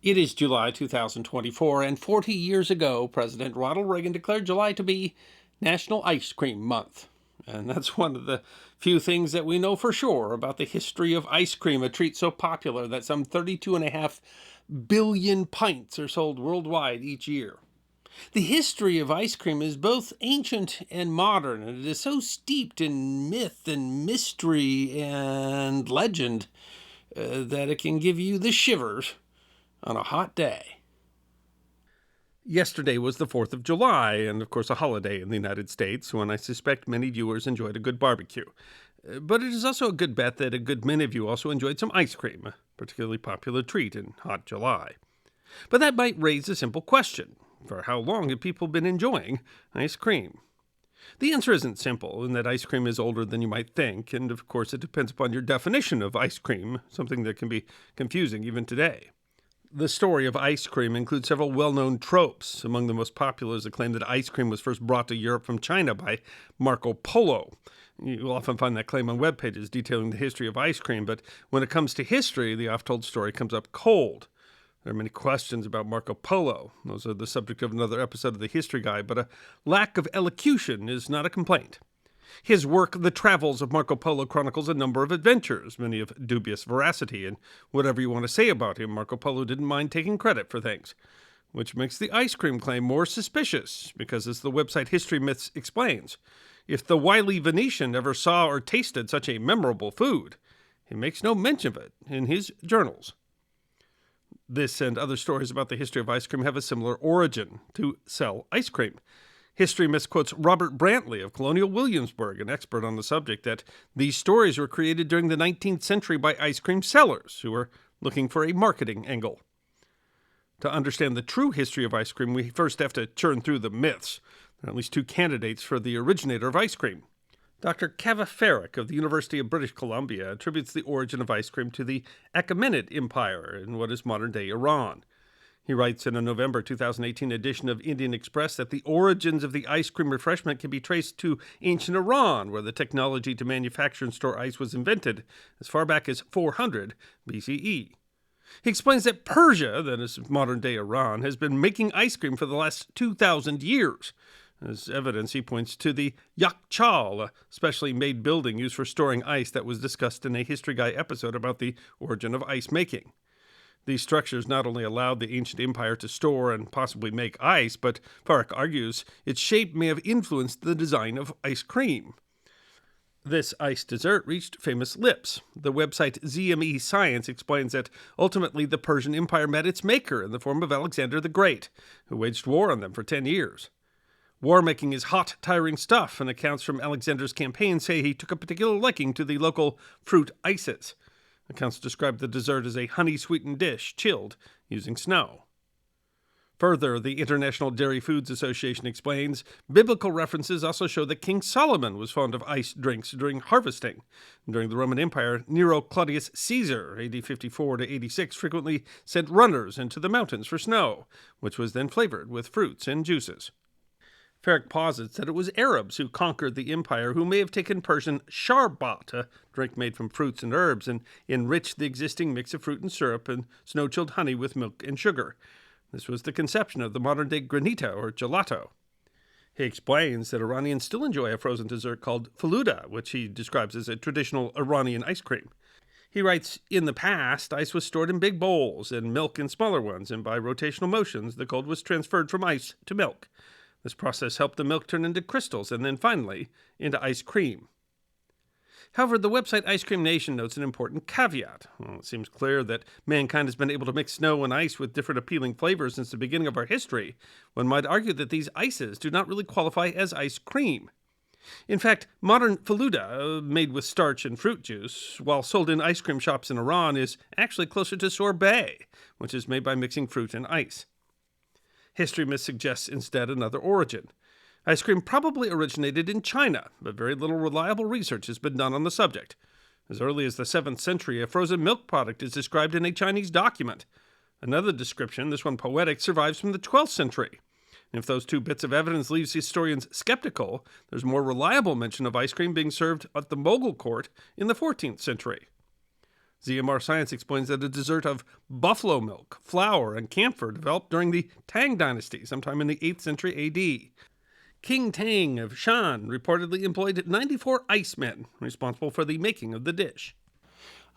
It is July 2024, and 40 years ago, President Ronald Reagan declared July to be National Ice Cream Month. And that's one of the few things that we know for sure about the history of ice cream, a treat so popular that some 32.5 billion pints are sold worldwide each year. The history of ice cream is both ancient and modern, and it is so steeped in myth and mystery and legend that it can give you the shivers on a hot day. Yesterday was the 4th of July, and of course a holiday in the United States, when I suspect many viewers enjoyed a good barbecue. But it is also a good bet that a good many of you also enjoyed some ice cream, a particularly popular treat in hot July. But that might raise a simple question. For how long have people been enjoying ice cream? The answer isn't simple, in that ice cream is older than you might think, and of course it depends upon your definition of ice cream, something that can be confusing even today. The story of ice cream includes several well-known tropes. Among the most popular is the claim that ice cream was first brought to Europe from China by Marco Polo. You'll often find that claim on web pages detailing the history of ice cream, but when it comes to history, the oft-told story comes up cold. There are many questions about Marco Polo. Those are the subject of another episode of the History Guide, but a lack of elocution is not a complaint. His work, The Travels of Marco Polo, chronicles a number of adventures, many of dubious veracity, and whatever you want to say about him, Marco Polo didn't mind taking credit for things. Which makes the ice cream claim more suspicious, because as the website History Myths explains, if the wily Venetian ever saw or tasted such a memorable food, he makes no mention of it in his journals. This and other stories about the history of ice cream have a similar origin: to sell ice cream. History misquotes Robert Brantley of Colonial Williamsburg, an expert on the subject, that these stories were created during the 19th century by ice cream sellers who were looking for a marketing angle. To understand the true history of ice cream, we first have to churn through the myths. There are at least two candidates for the originator of ice cream. Dr. Kava Farrick of the University of British Columbia attributes the origin of ice cream to the Achaemenid Empire in what is modern-day Iran. He writes in a November 2018 edition of Indian Express that the origins of the ice cream refreshment can be traced to ancient Iran, where the technology to manufacture and store ice was invented as far back as 400 BCE. He explains that Persia, that is modern-day Iran, has been making ice cream for the last 2,000 years. As evidence, he points to the Yakhchal, a specially made building used for storing ice that was discussed in a History Guy episode about the origin of ice making. These structures not only allowed the ancient empire to store and possibly make ice, but, Farrick argues, its shape may have influenced the design of ice cream. This ice dessert reached famous lips. The website ZME Science explains that ultimately the Persian Empire met its maker in the form of Alexander the Great, who waged war on them for 10 years. War making is hot, tiring stuff, and accounts from Alexander's campaign say he took a particular liking to the local fruit ices. Accounts describe the dessert as a honey-sweetened dish, chilled using snow. Further, the International Dairy Foods Association explains, biblical references also show that King Solomon was fond of ice drinks during harvesting. During the Roman Empire, Nero Claudius Caesar, AD 54 to 86, frequently sent runners into the mountains for snow, which was then flavored with fruits and juices. Farrick posits that it was Arabs who conquered the empire who may have taken Persian sharbat, a drink made from fruits and herbs, and enriched the existing mix of fruit and syrup and snow-chilled honey with milk and sugar. This was the conception of the modern-day granita or gelato. He explains that Iranians still enjoy a frozen dessert called faluda, which he describes as a traditional Iranian ice cream. He writes, in the past, ice was stored in big bowls and milk in smaller ones, and by rotational motions, the cold was transferred from ice to milk. This process helped the milk turn into crystals and then finally into ice cream. However, the website Ice Cream Nation notes an important caveat. It seems clear that mankind has been able to mix snow and ice with different appealing flavors since the beginning of our history. One might argue that these ices do not really qualify as ice cream. In fact, modern faluda, made with starch and fruit juice, while sold in ice cream shops in Iran, is actually closer to sorbet, which is made by mixing fruit and ice. History Myth suggests instead another origin. Ice cream probably originated in China, but very little reliable research has been done on the subject. As early as the 7th century, a frozen milk product is described in a Chinese document. Another description, this one poetic, survives from the 12th century. And if those two bits of evidence leaves historians skeptical, there's more reliable mention of ice cream being served at the Mughal court in the 14th century. ZMR Science explains that a dessert of buffalo milk, flour, and camphor developed during the Tang Dynasty sometime in the 8th century AD. King Tang of Shan reportedly employed 94 icemen responsible for the making of the dish.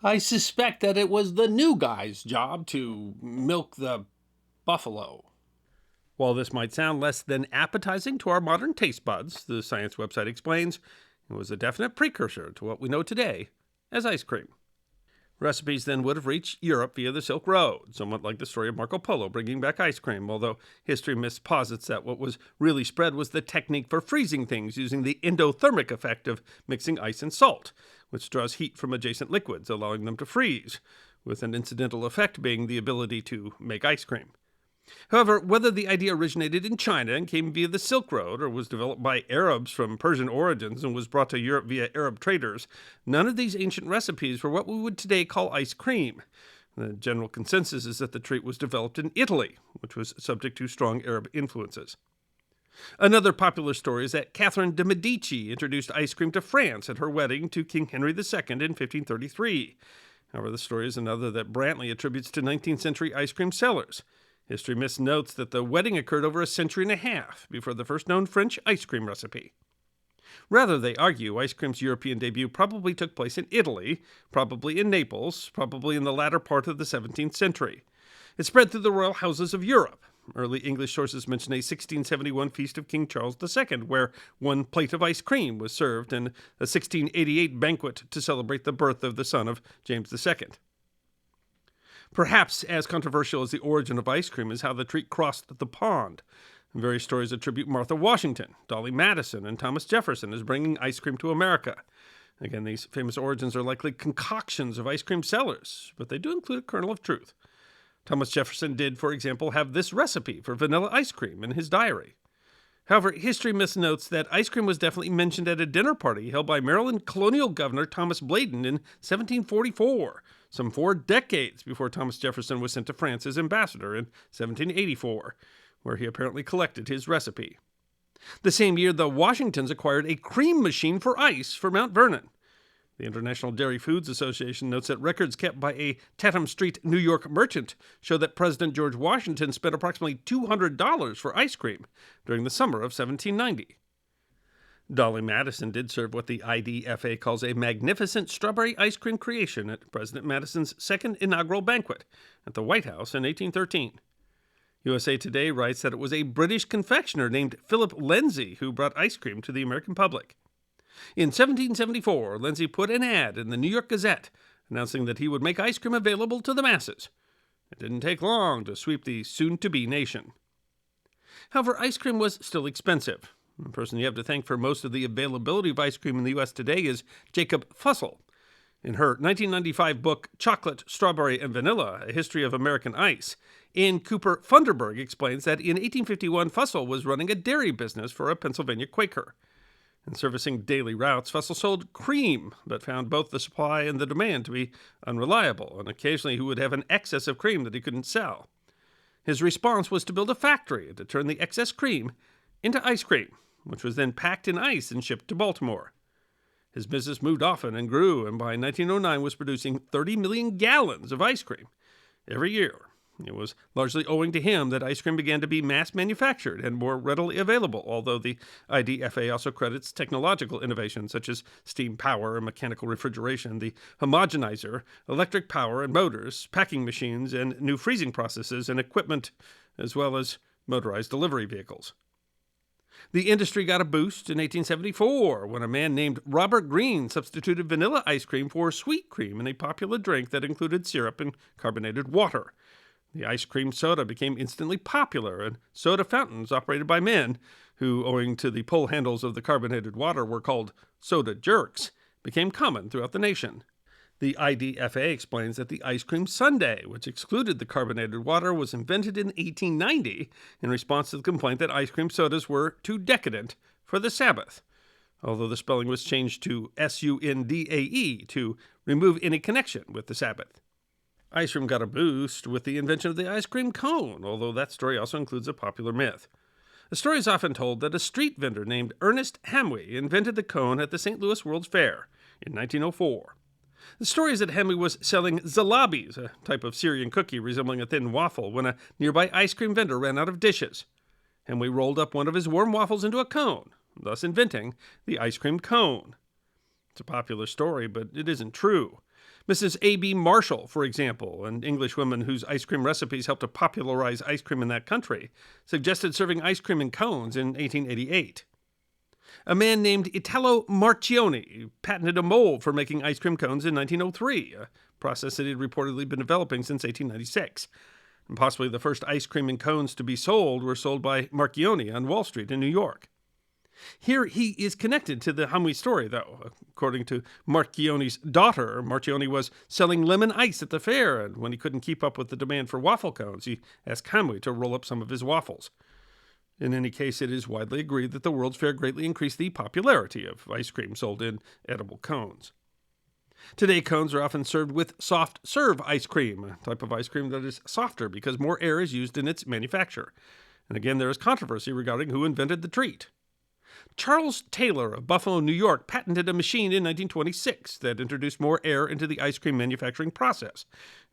I suspect that it was the new guy's job to milk the buffalo. While this might sound less than appetizing to our modern taste buds, the science website explains, it was a definite precursor to what we know today as ice cream. Recipes then would have reached Europe via the Silk Road, somewhat like the story of Marco Polo bringing back ice cream, although history posits that what was really spread was the technique for freezing things using the endothermic effect of mixing ice and salt, which draws heat from adjacent liquids, allowing them to freeze, with an incidental effect being the ability to make ice cream. However, whether the idea originated in China and came via the Silk Road or was developed by Arabs from Persian origins and was brought to Europe via Arab traders, none of these ancient recipes were what we would today call ice cream. The general consensus is that the treat was developed in Italy, which was subject to strong Arab influences. Another popular story is that Catherine de' Medici introduced ice cream to France at her wedding to King Henry II in 1533. However, the story is another that Brantley attributes to 19th century ice cream sellers. History notes that the wedding occurred over a century and a half before the first known French ice cream recipe. Rather, they argue ice cream's European debut probably took place in Italy, probably in Naples, probably in the latter part of the 17th century. It spread through the royal houses of Europe. Early English sources mention a 1671 feast of King Charles II, where one plate of ice cream was served, and a 1688 banquet to celebrate the birth of the son of James II. Perhaps as controversial as the origin of ice cream is how the treat crossed the pond. Various stories attribute Martha Washington, Dolly Madison, and Thomas Jefferson as bringing ice cream to America. Again, these famous origins are likely concoctions of ice cream sellers, but they do include a kernel of truth. Thomas Jefferson did, for example, have this recipe for vanilla ice cream in his diary. However, history notes that ice cream was definitely mentioned at a dinner party held by Maryland colonial governor Thomas Bladen in 1744, some 4 decades before Thomas Jefferson was sent to France as ambassador in 1784, where he apparently collected his recipe. The same year, the Washingtons acquired a cream machine for ice for Mount Vernon. The International Dairy Foods Association notes that records kept by a Tatham Street, New York merchant show that President George Washington spent approximately $200 for ice cream during the summer of 1790. Dolly Madison did serve what the IDFA calls a magnificent strawberry ice cream creation at President Madison's second inaugural banquet at the White House in 1813. USA Today writes that it was a British confectioner named Philip Lindsay who brought ice cream to the American public. In 1774, Lindsay put an ad in the New York Gazette announcing that he would make ice cream available to the masses. It didn't take long to sweep the soon-to-be nation. However, ice cream was still expensive. The person you have to thank for most of the availability of ice cream in the U.S. today is Jacob Fussell. In her 1995 book, Chocolate, Strawberry, and Vanilla, A History of American Ice, Ann Cooper Funderburg explains that in 1851, Fussell was running a dairy business for a Pennsylvania Quaker. In servicing daily routes, Fussell sold cream, but found both the supply and the demand to be unreliable, and occasionally he would have an excess of cream that he couldn't sell. His response was to build a factory to turn the excess cream into ice cream, which was then packed in ice and shipped to Baltimore. His business moved often and grew, and by 1909 was producing 30 million gallons of ice cream every year. It was largely owing to him that ice cream began to be mass-manufactured and more readily available, although the IDFA also credits technological innovations such as steam power and mechanical refrigeration, the homogenizer, electric power and motors, packing machines, and new freezing processes and equipment, as well as motorized delivery vehicles. The industry got a boost in 1874 when a man named Robert Greene substituted vanilla ice cream for sweet cream in a popular drink that included syrup and carbonated water. The ice cream soda became instantly popular, and soda fountains operated by men, who, owing to the pull handles of the carbonated water, were called soda jerks, became common throughout the nation. The IDFA explains that the ice cream sundae, which excluded the carbonated water, was invented in 1890 in response to the complaint that ice cream sodas were too decadent for the Sabbath, although the spelling was changed to sundae to remove any connection with the Sabbath. Ice cream got a boost with the invention of the ice cream cone, although that story also includes a popular myth. The story is often told that a street vendor named Ernest Hamwee invented the cone at the St. Louis World's Fair in 1904. The story is that Henry was selling zalabis, a type of Syrian cookie resembling a thin waffle, when a nearby ice cream vendor ran out of dishes. Henry rolled up one of his warm waffles into a cone, thus inventing the ice cream cone. It's a popular story, but it isn't true. Mrs. A.B. Marshall, for example, an English woman whose ice cream recipes helped to popularize ice cream in that country, suggested serving ice cream in cones in 1888. A man named Italo Marchioni patented a mold for making ice cream cones in 1903, a process that he had reportedly been developing since 1896. And possibly the first ice cream in cones to be sold were sold by Marchioni on Wall Street in New York. Here he is connected to the Hamwi story, though. According to Marchioni's daughter, Marchioni was selling lemon ice at the fair, and when he couldn't keep up with the demand for waffle cones, he asked Hamwi to roll up some of his waffles. In any case, it is widely agreed that the World's Fair greatly increased the popularity of ice cream sold in edible cones. Today, cones are often served with soft serve ice cream, a type of ice cream that is softer because more air is used in its manufacture. And again, there is controversy regarding who invented the treat. Charles Taylor of Buffalo, New York, patented a machine in 1926 that introduced more air into the ice cream manufacturing process,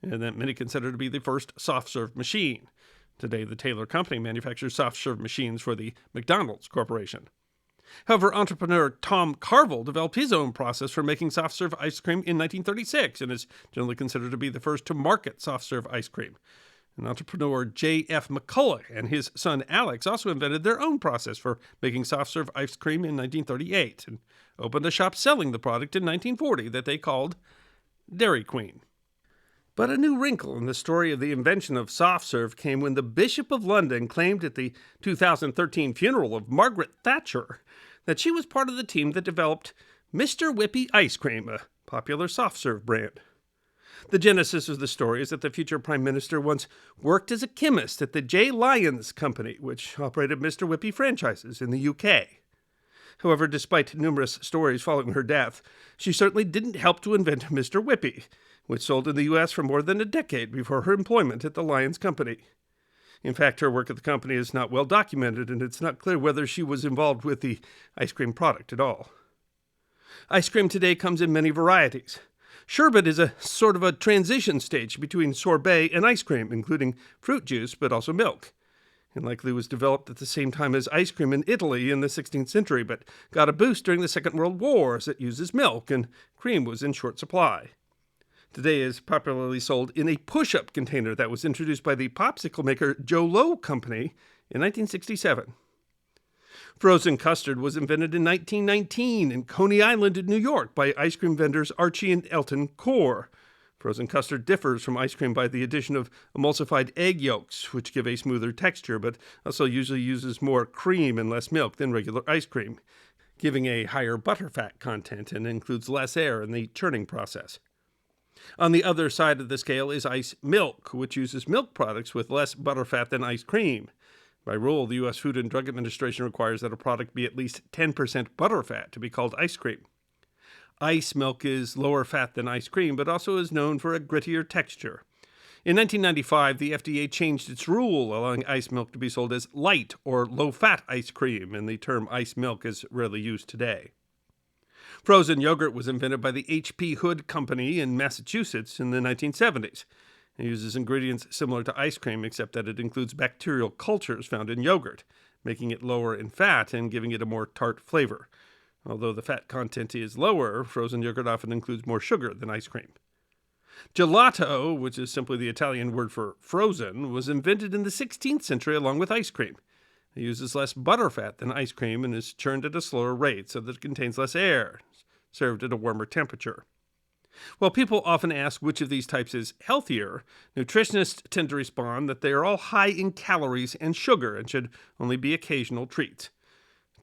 and that many consider to be the first soft-serve machine. Today, the Taylor Company manufactures soft-serve machines for the McDonald's Corporation. However, entrepreneur Tom Carville developed his own process for making soft-serve ice cream in 1936 and is generally considered to be the first to market soft-serve ice cream. And entrepreneur J.F. McCulloch and his son Alex also invented their own process for making soft-serve ice cream in 1938 and opened a shop selling the product in 1940 that they called Dairy Queen. But a new wrinkle in the story of the invention of soft serve came when the Bishop of London claimed at the 2013 funeral of Margaret Thatcher that she was part of the team that developed Mr. Whippy Ice Cream, a popular soft serve brand. The genesis of the story is that the future Prime Minister once worked as a chemist at the J. Lyons Company, which operated Mr. Whippy franchises in the UK. However, despite numerous stories following her death, she certainly didn't help to invent Mr. Whippy, which sold in the U.S. for more than a decade before her employment at the Lyons Company. In fact, her work at the company is not well documented, and it's not clear whether she was involved with the ice cream product at all. Ice cream today comes in many varieties. Sherbet is a sort of a transition stage between sorbet and ice cream, including fruit juice, but also milk. It likely was developed at the same time as ice cream in Italy in the 16th century, but got a boost during the Second World War as it uses milk, and cream was in short supply. Today is popularly sold in a push-up container that was introduced by the popsicle maker Joe Low Company in 1967. Frozen custard was invented in 1919 in Coney Island in New York by ice cream vendors Archie and Elton Core. Frozen custard differs from ice cream by the addition of emulsified egg yolks, which give a smoother texture, but also usually uses more cream and less milk than regular ice cream, giving a higher butterfat content and includes less air in the churning process. On the other side of the scale is ice milk, which uses milk products with less butterfat than ice cream. By rule, the U.S. Food and Drug Administration requires that a product be at least 10% butterfat to be called ice cream. Ice milk is lower fat than ice cream, but also is known for a grittier texture. In 1995, the FDA changed its rule, allowing ice milk to be sold as light or low-fat ice cream, and the term ice milk is rarely used today. Frozen yogurt was invented by the H.P. Hood Company in Massachusetts in the 1970s. It uses ingredients similar to ice cream, except that it includes bacterial cultures found in yogurt, making it lower in fat and giving it a more tart flavor. Although the fat content is lower, frozen yogurt often includes more sugar than ice cream. Gelato, which is simply the Italian word for frozen, was invented in the 16th century along with ice cream. It uses less butterfat than ice cream and is churned at a slower rate so that it contains less air, served at a warmer temperature. While people often ask which of these types is healthier, nutritionists tend to respond that they are all high in calories and sugar and should only be occasional treats.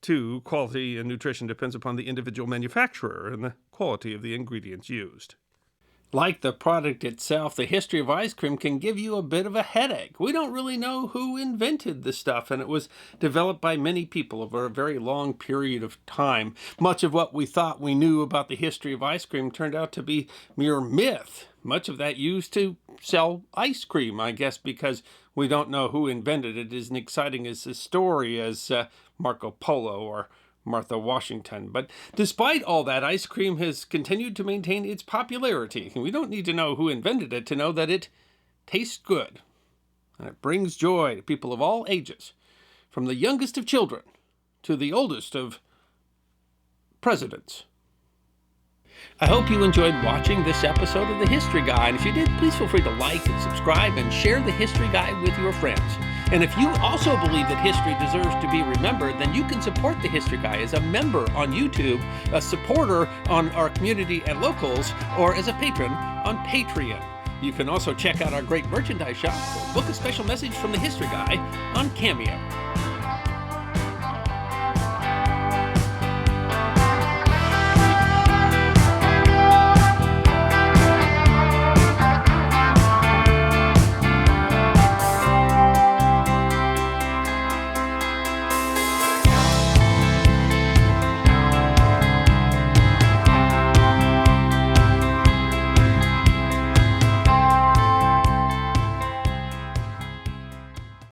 2, quality and nutrition depends upon the individual manufacturer and the quality of the ingredients used. Like the product itself, the history of ice cream can give you a bit of a headache. We don't really know who invented the stuff, and it was developed by many people over a very long period of time. Much of what we thought we knew about the history of ice cream turned out to be mere myth. Much of that used to sell ice cream, I guess, because we don't know who invented it. It isn't exciting as a story as Marco Polo or Martha Washington. But despite all that, ice cream has continued to maintain its popularity. And we don't need to know who invented it to know that it tastes good. And it brings joy to people of all ages, from the youngest of children to the oldest of presidents. I hope you enjoyed watching this episode of The History Guy, and if you did, please feel free to like and subscribe and share The History Guy with your friends. And if you also believe that history deserves to be remembered, then you can support The History Guy as a member on YouTube, a supporter on our community at Locals, or as a patron on Patreon. You can also check out our great merchandise shop or book a special message from The History Guy on Cameo.